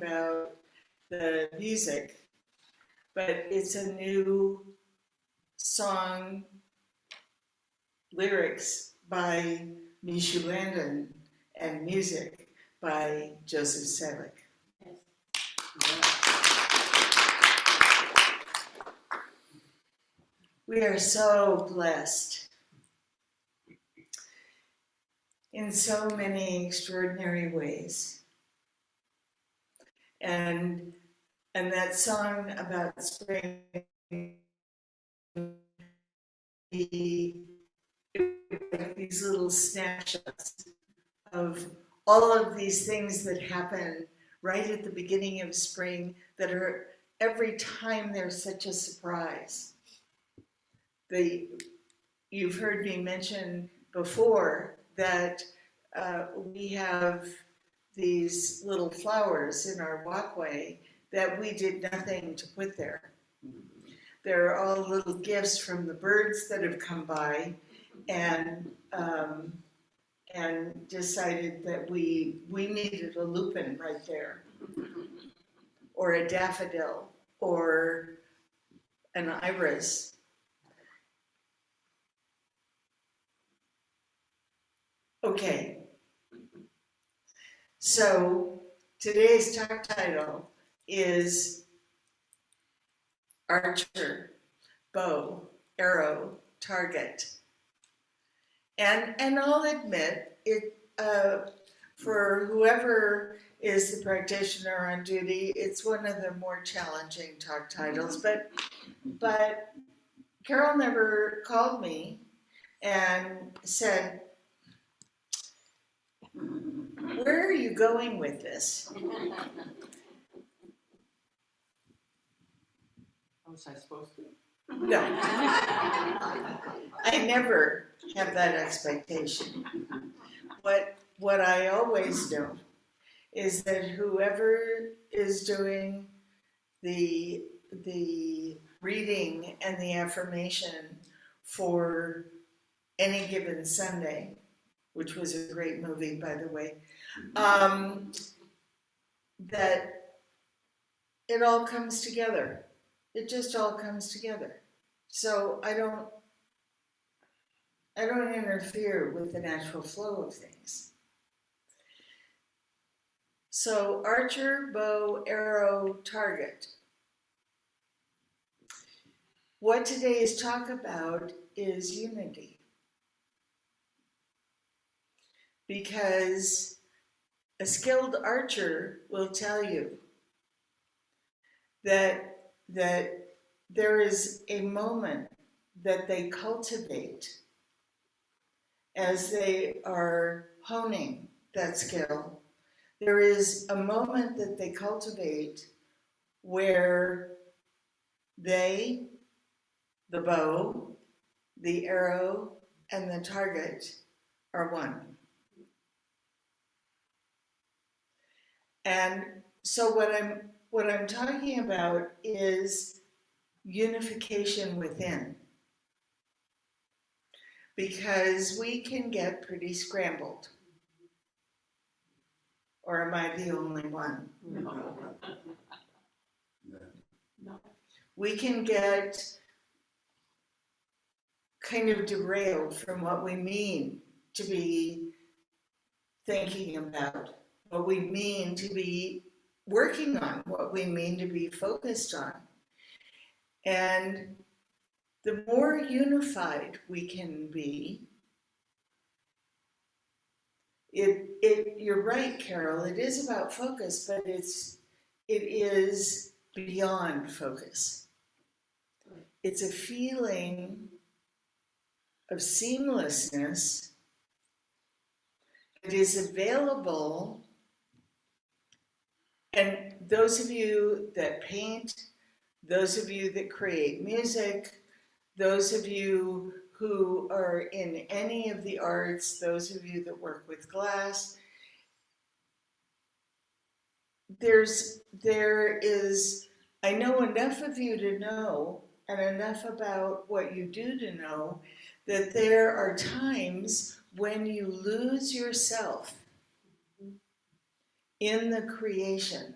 about the music, but it's a new song, lyrics by Mishu Landon, and music by Joseph Selick. We are so blessed in so many extraordinary ways. And that song about spring, these little snapshots of all of these things that happen right at the beginning of spring that are every time there's such a surprise. You've heard me mention before that we have these little flowers in our walkway that we did nothing to put there. They're all little gifts from the birds that have come by and decided that we needed a lupin right there, or a daffodil, or an iris. Okay, so today's talk title is Archer, Bow, Arrow, Target. And I'll admit, it for whoever is the practitioner on duty, it's one of the more challenging talk titles, but Carol never called me and said, "Where are you going with this?" Was I supposed to? No. I never have that expectation. What I always know is that whoever is doing the reading and the affirmation for any given Sunday, which was a great movie, by the way, that it all comes together. It just all comes together. So I don't interfere with the natural flow of things. So archer, bow, arrow, target. What today's talk about is unity. Because a skilled archer will tell you that there is a moment that they cultivate as they are honing that skill. There is a moment that they cultivate where they, the bow, the arrow, and the target are one. And so what I'm talking about is unification within. Because we can get pretty scrambled. Or am I the only one? No. We can get kind of derailed from what we mean to be thinking about, what we mean to be working on, what we mean to be focused on. And the more unified we can be, you're right, Carol, it is about focus, but it is beyond focus. It's a feeling of seamlessness that is available. And those of you that paint, those of you that create music, those of you who are in any of the arts, those of you that work with glass, there is, I know enough of you to know, and enough about what you do to know, that there are times when you lose yourself in the creation.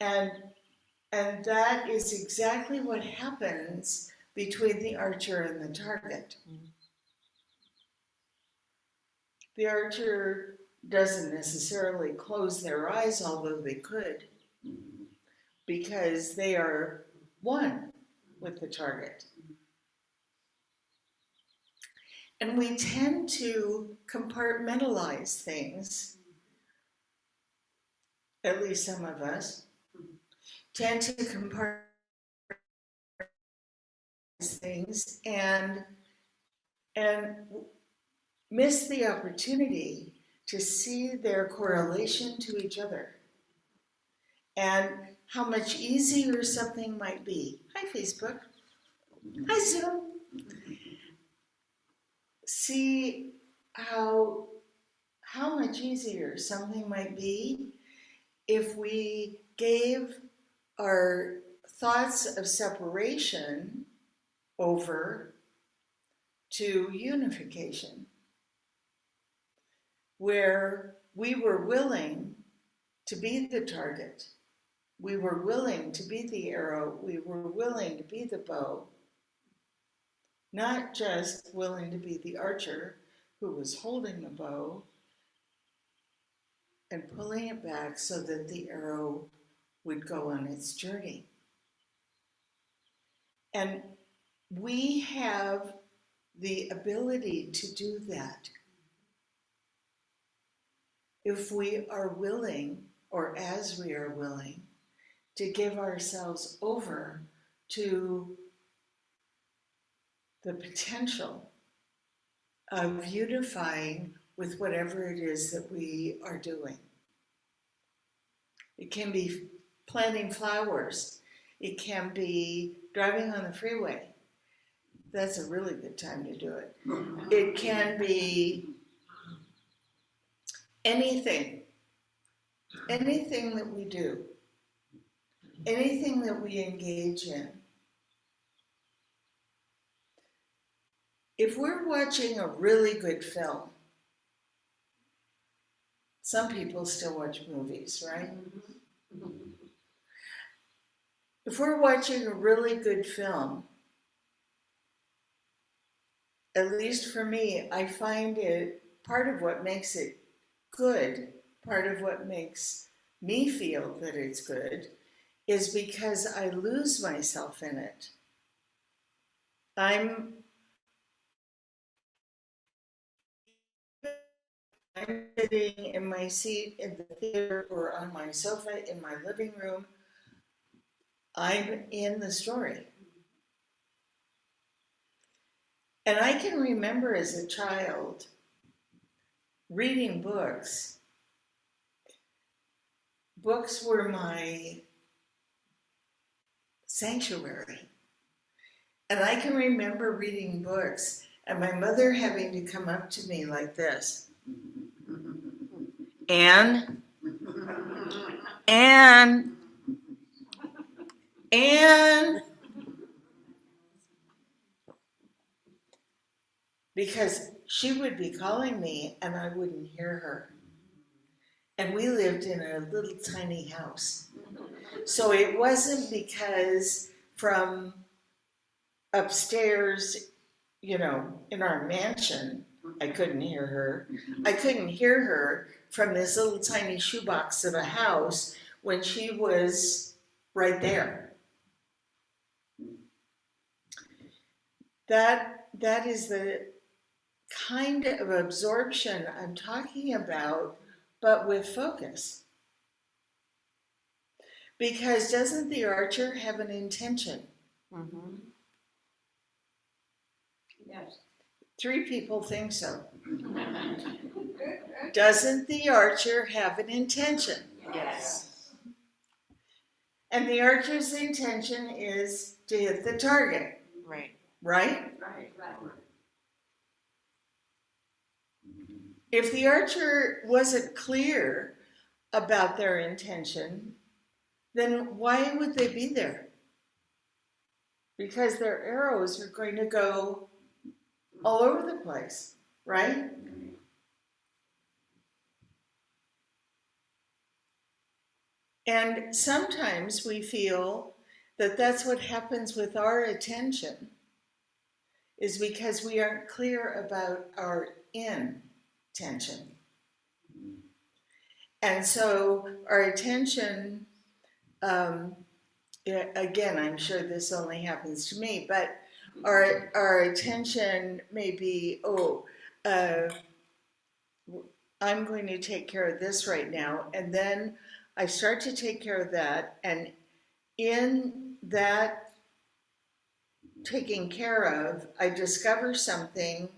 And that is exactly what happens between the archer and the target. The archer doesn't necessarily close their eyes, although they could, because they are one with the target. And we tend to compartmentalize things, at least some of us, tend to compartmentalize things and miss the opportunity to see their correlation to each other and how much easier something might be. Hi, Facebook. Hi, Zoom. See how much easier something might be if we gave our thoughts of separation over to unification, where we were willing to be the target, we were willing to be the arrow, we were willing to be the bow, not just willing to be the archer who was holding the bow and pulling it back so that the arrow would go on its journey. And we have the ability to do that if we are willing, or as we are willing, to give ourselves over to the potential of unifying with whatever it is that we are doing. It can be planting flowers. It can be driving on the freeway. That's a really good time to do it. It can be anything that we do, anything that we engage in. If we're watching a really good film, some people still watch movies, right? If we're watching a really good film, at least for me, I find it part of what makes it good, part of what makes me feel that it's good, is because I lose myself in it. I'm sitting in my seat in the theater or on my sofa in my living room. I'm in the story. And I can remember as a child reading books. Books were my sanctuary. And I can remember reading books and my mother having to come up to me like this. Anne, because she would be calling me and I wouldn't hear her. And we lived in a little tiny house. So it wasn't because from upstairs, in our mansion, I couldn't hear her. I couldn't hear her from this little tiny shoebox of a house when she was right there. That is the kind of absorption I'm talking about, but with focus. Because doesn't the archer have an intention? Mm-hmm. Yes. 3 people think so. Doesn't the archer have an intention? Yes. And the archer's intention is to hit the target. Right. Right? Right. If the archer wasn't clear about their intention, then why would they be there? Because their arrows are going to go all over the place, right? Right. And sometimes we feel that that's what happens with our attention, is because we aren't clear about our intention. And so our attention, again, I'm sure this only happens to me, but our attention may be, I'm going to take care of this right now. And then I start to take care of that. And in that taking care of, I discover something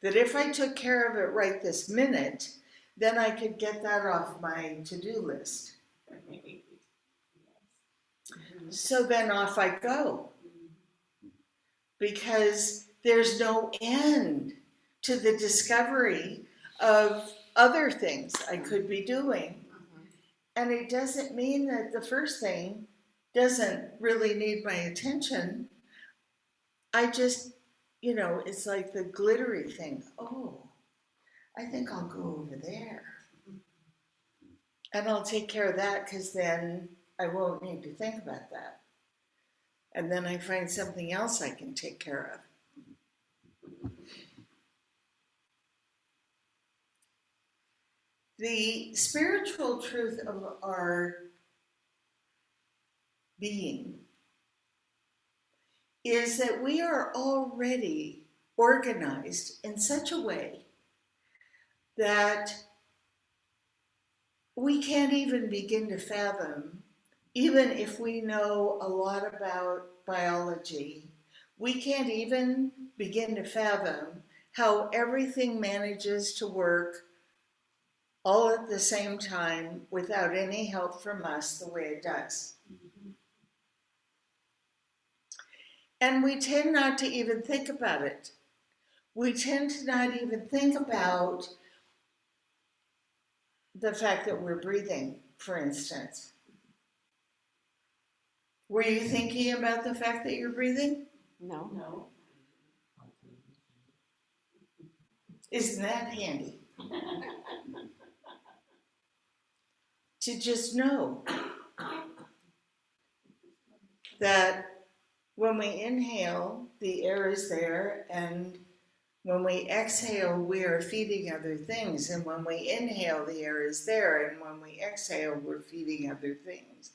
that if I took care of it right this minute, then I could get that off my to-do list. So then off I go. Because there's no end to the discovery of other things I could be doing. And it doesn't mean that the first thing doesn't really need my attention. I just, it's like the glittery thing. Oh, I think I'll go over there. And I'll take care of that because then I won't need to think about that. And then I find something else I can take care of. The spiritual truth of our being is that we are already organized in such a way that we can't even begin to fathom, even if we know a lot about biology, we can't even begin to fathom how everything manages to work all at the same time without any help from us the way it does. And we tend not to even think about it. We tend to not even think about the fact that we're breathing, for instance. Were you thinking about the fact that you're breathing? No. Isn't that handy? To just know that when we inhale, the air is there, and when we exhale, we are feeding other things. And when we inhale, the air is there, and when we exhale, we're feeding other things.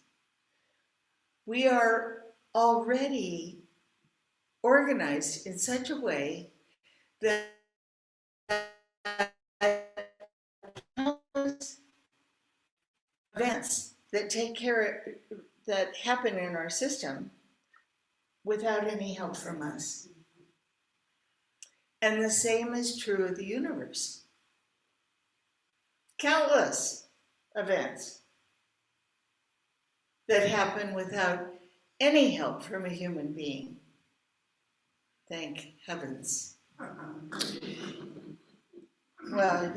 We are already organized in such a way that events that happen in our system without any help from us. And the same is true of the universe. Countless events that happen without any help from a human being. Thank heavens. Well,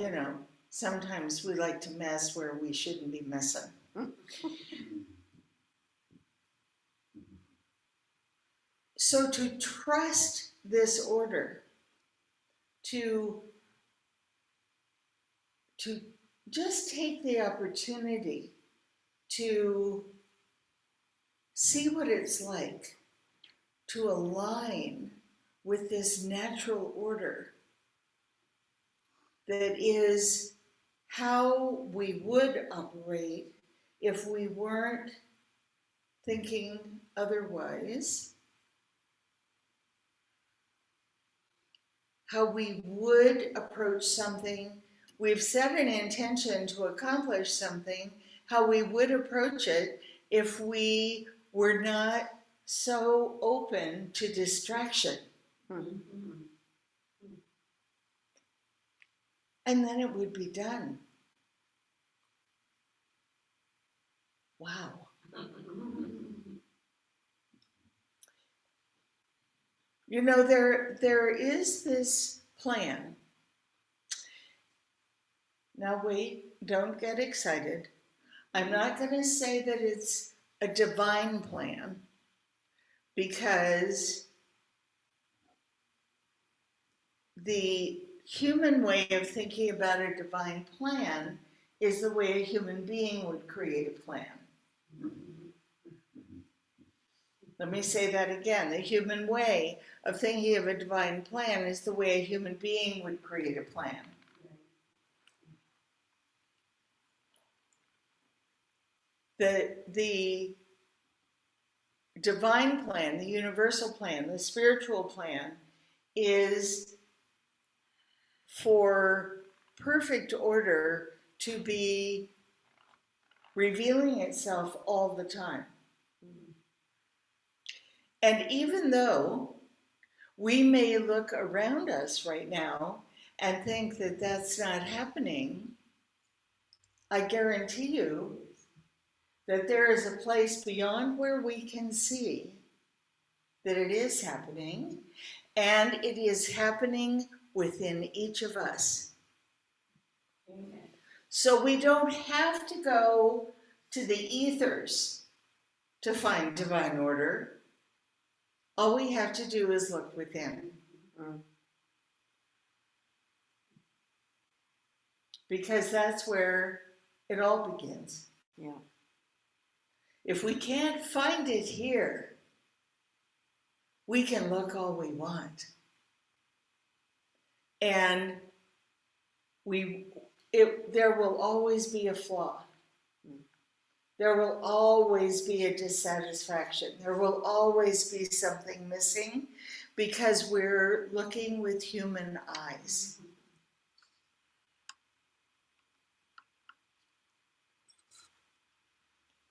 sometimes we like to mess where we shouldn't be messing. So to trust this order, to just take the opportunity to see what it's like to align with this natural order that is how we would operate if we weren't thinking otherwise, how we would approach something. We've set an intention to accomplish something, how we would approach it if we were not so open to distraction. And then it would be done. Wow. There is this plan. Now wait, don't get excited. I'm not going to say that it's a divine plan, because the human way of thinking about a divine plan is the way a human being would create a plan. Let me say that again. The human way of thinking of a divine plan is the way a human being would create a plan. The divine plan, the universal plan, the spiritual plan is for perfect order to be revealing itself all the time. And even though we may look around us right now and think that that's not happening, I guarantee you that there is a place beyond where we can see that it is happening, and it is happening within each of us. Amen. So we don't have to go to the ethers to find divine order. All we have to do is look within. Because that's where it all begins. Yeah. If we can't find it here, we can look all we want. And there will always be a flaw. There will always be a dissatisfaction. There will always be something missing because we're looking with human eyes.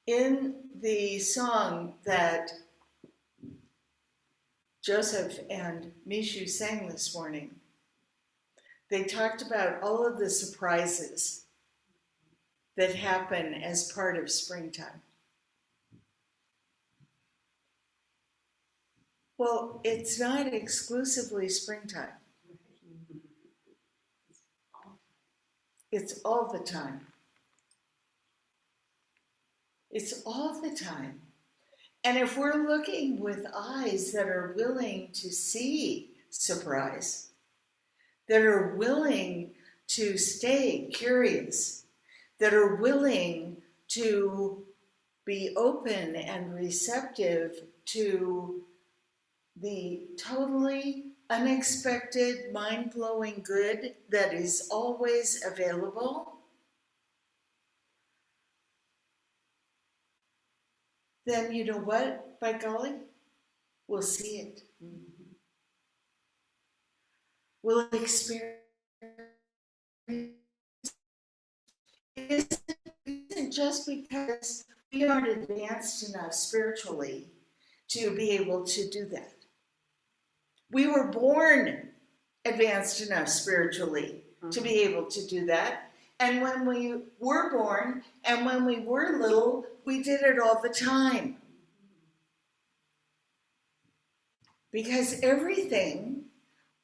In the song that Joseph and Mishu sang this morning, they talked about all of the surprises that happen as part of springtime. Well, it's not exclusively springtime. It's all the time. It's all the time. And if we're looking with eyes that are willing to see surprise, that are willing to stay curious, that are willing to be open and receptive to the totally unexpected, mind-blowing good that is always available, then you know what, by golly, we'll see it. We'll experience it. It isn't just because we aren't advanced enough spiritually to be able to do that. We were born advanced enough spiritually to be able to do that. And when we were born and when we were little, we did it all the time. Because everything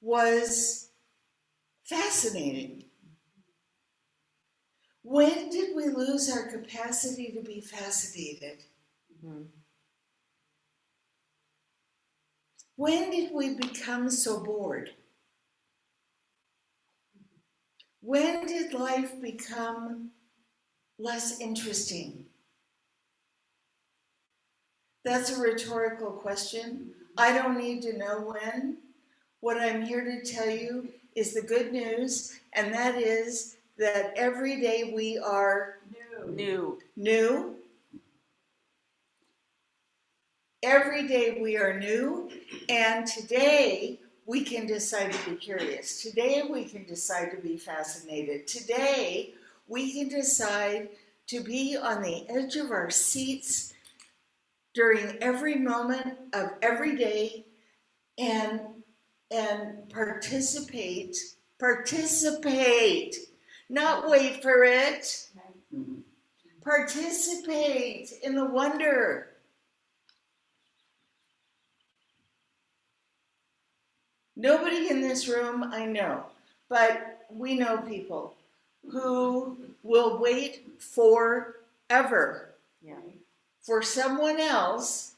was fascinating. When did we lose our capacity to be fascinated? When did we become so bored? When did life become less interesting? That's a rhetorical question. I don't need to know when. What I'm here to tell you is the good news, and that is that every day we are new. Every day we are new, and today we can decide to be curious. Today we can decide to be fascinated. Today we can decide to be on the edge of our seats during every moment of every day and participate, not wait for it. Participate in the wonder. Nobody in this room I know, but we know people who will wait forever for someone else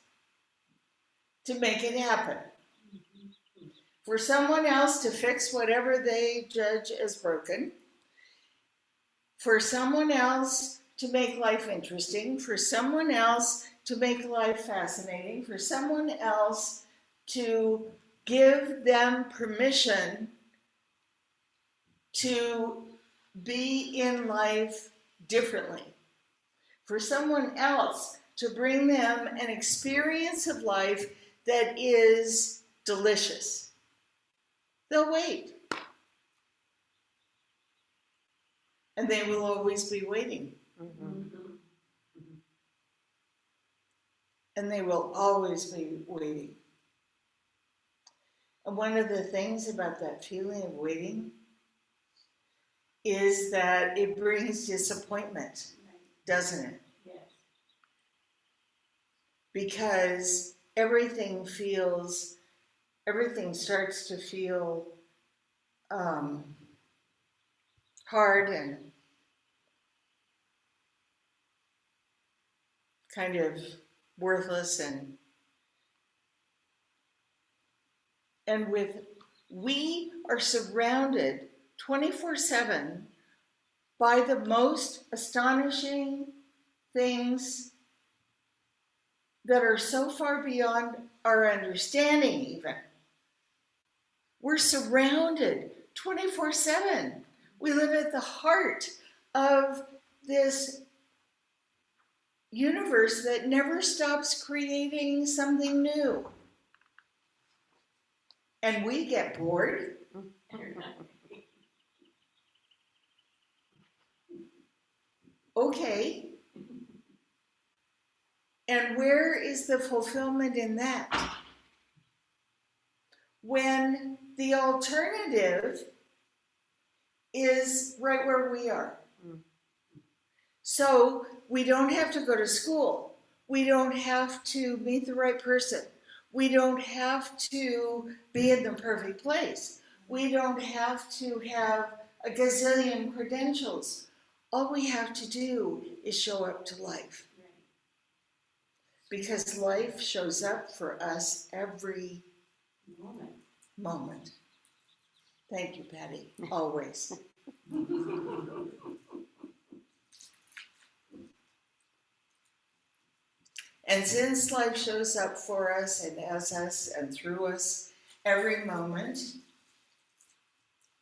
to make it happen. For someone else to fix whatever they judge as broken. For someone else to make life interesting, for someone else to make life fascinating, for someone else to give them permission to be in life differently, for someone else to bring them an experience of life that is delicious. They'll wait. And they will always be waiting. And they will always be waiting. And one of the things about that feeling of waiting is that it brings disappointment, doesn't it? Yes. Because everything starts to feel hard and kind of worthless, and we are surrounded 24/7 by the most astonishing things that are so far beyond our understanding even. We're surrounded 24/7. We live at the heart of this universe that never stops creating something new. And we get bored. Okay. And where is the fulfillment in that? When the alternative is right where we are. So we don't have to go to school. We don't have to meet the right person. We don't have to be in the perfect place. We don't have to have a gazillion credentials. All we have to do is show up to life. Because life shows up for us every moment. Thank you, Patty. Always. And since life shows up for us and as us and through us every moment,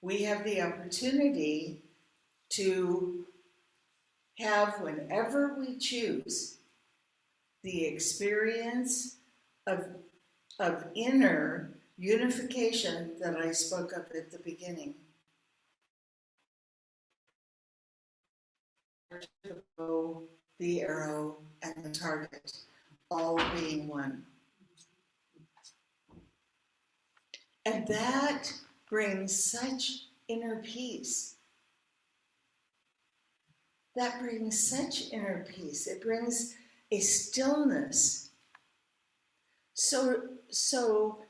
we have the opportunity to have, whenever we choose, the experience of inner unification that I spoke of at the beginning. The bow, the arrow, and the target, all being one. And that brings such inner peace. That brings such inner peace. It brings a stillness. So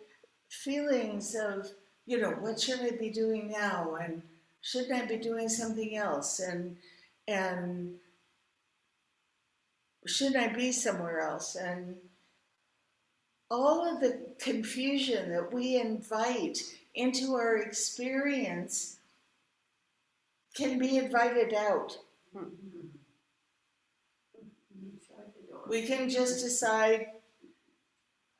feelings of, what should I be doing now? And shouldn't I be doing something else? And shouldn't I be somewhere else? And all of the confusion that we invite into our experience can be invited out. We can just decide,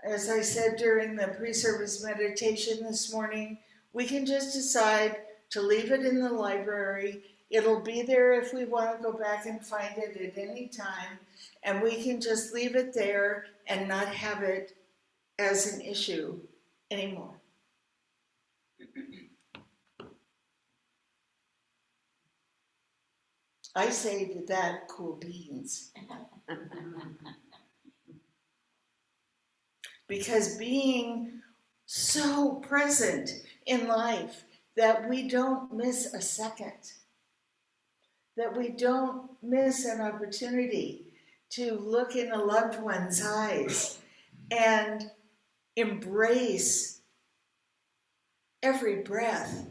as I said during the pre-service meditation this morning, we can just decide to leave it in the library. It'll be there if we want to go back and find it at any time. And we can just leave it there and not have it as an issue anymore. I say to that, cool beans. Because being so present in life that we don't miss a second, that we don't miss an opportunity to look in a loved one's eyes and embrace every breath